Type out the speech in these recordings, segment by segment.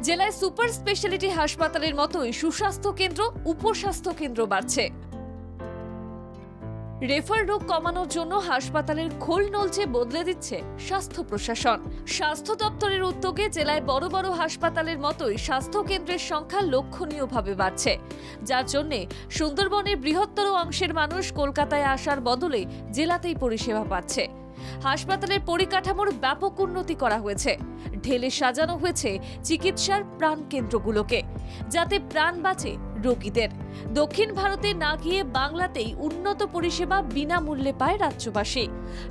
জেলায় super speciality হাসপাতালের মতোই সুস্বাস্থ্য কেন্দ্র, উপস্বাস্থ্য কেন্দ্র বাড়ছে। রেফার রোগ কমানোর জন্য হাসপাতালের খোল নলচে বদলে দিচ্ছে স্বাস্থ্য প্রশাসন। স্বাস্থ্য দপ্তরের উদ্যোগে জেলায় বড় বড় হাসপাতালের মতোই স্বাস্থ্য কেন্দ্রের সংখ্যা লক্ষণীয়ভাবে বাড়ছে, যার জন্য সুন্দরবনের বৃহত্তর অংশের মানুষ কলকাতায় আসার বদলে জেলাতেই পরিষেবা পাচ্ছে। হাসপাতালের পরিকাঠামোর ব্যাপক উন্নতি করা হয়েছে, ঢেলে সাজানো হয়েছে চিকিৎসার প্রাণ কেন্দ্রগুলোকে, যাতে প্রাণ বাঁচে রোগীদের। দক্ষিণ ভারতে না গিয়ে বাংলাতেই উন্নত পরিষেবা বিনামূল্যে পায় রাজ্যবাসী।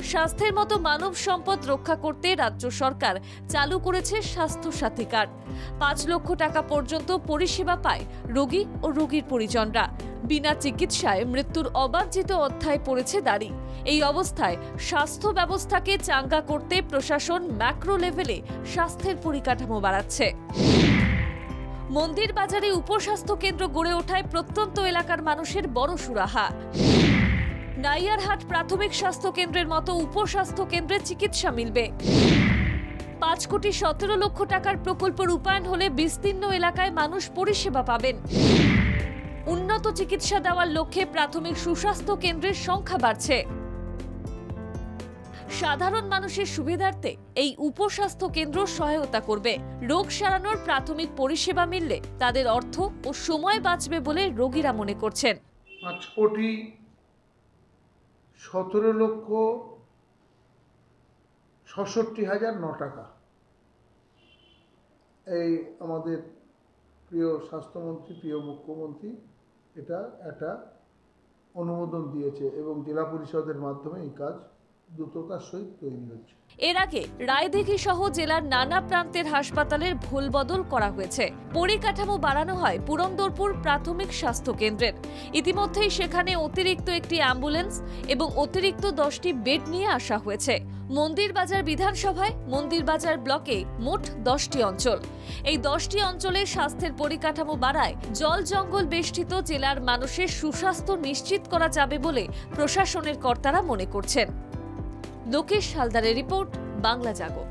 স্বাস্থ্যের মতো মানব সম্পদ রক্ষা করতে রাজ্য সরকার চালু করেছে স্বাস্থ্য সাথী কার্ড। ৫ লক্ষ টাকা পর্যন্ত পরিষেবা পায় রোগী ও রোগীর পরিজনরা। বিনা চিকিৎসায় মৃত্যুর অবাঞ্ছিত অধ্যায় পড়েছে দাঁড়ি। এই অবস্থায় স্বাস্থ্য ব্যবস্থাকে চাঙ্গা করতে প্রশাসন ম্যাক্রো লেভেলে স্বাস্থ্যের পরিকাঠামো বাড়াচ্ছে। মন্দির বাজারে উপস্বাস্থ্য কেন্দ্র গড়ে ওঠায় প্রত্যন্ত এলাকার মানুষের বড় সুরাহা। নাইয়ারহাট প্রাথমিক স্বাস্থ্য কেন্দ্রের মতো উপস্বাস্থ্য কেন্দ্রে চিকিৎসা মিলবে। ৫ কোটি ১৭ লক্ষ টাকার প্রকল্প রূপায়ণ হলে বিস্তীর্ণ এলাকায় মানুষ পরিষেবা পাবেন। উন্নত চিকিৎসা দেওয়ার লক্ষ্যে প্রাথমিক সুস্বাস্থ্য কেন্দ্রের সংখ্যা বাড়ছে। সাধারণ মানুষের সুবিধার্থে এই উপস্বাস্থ্য কেন্দ্র সহায়তা করবে। রোগ সারানোর প্রাথমিক পরিষেবা মিললে তাদের অর্থ ও সময় বাঁচবে বলে রোগীরা মনে করছেন। ৫ কোটি ১৭ লক্ষ ৬৬,০০০ টাকা এই আমাদের প্রিয় স্বাস্থ্যমন্ত্রী, প্রিয় মুখ্যমন্ত্রী এটা একটা অনুমোদন দিয়েছে এবং জেলা পরিষদের মাধ্যমে এই কাজ দ্রুততার সহিত তৈরি হচ্ছে। এর আগে রায়দিঘি সহ জেলার নানা প্রান্তের হাসপাতালের ভুলবদল করা হয়েছে। পরিকাঠামো বাড়ানো হয় পুরন্দরপুর প্রাথমিক স্বাস্থ্য কেন্দ্রের। ইতিমধ্যেই সেখানে অতিরিক্ত একটি অ্যাম্বুলেন্স এবং অতিরিক্ত 10টি বেড নিয়ে আসা হয়েছে। মন্দিরবাজার বিধানসভায় মন্দিরবাজার ব্লকে মোট 10টি অঞ্চল। এই 10টি অঞ্চলে স্বাস্থ্যের পরিকাঠামো বাড়ায় জল জঙ্গল বেষ্টিত জেলার মানুষের সুস্বাস্থ্য নিশ্চিত করা যাবে বলে প্রশাসনের কর্তারা মনে করছেন। লোকেশ হালদারের রিপোর্ট, বাংলা জাগো।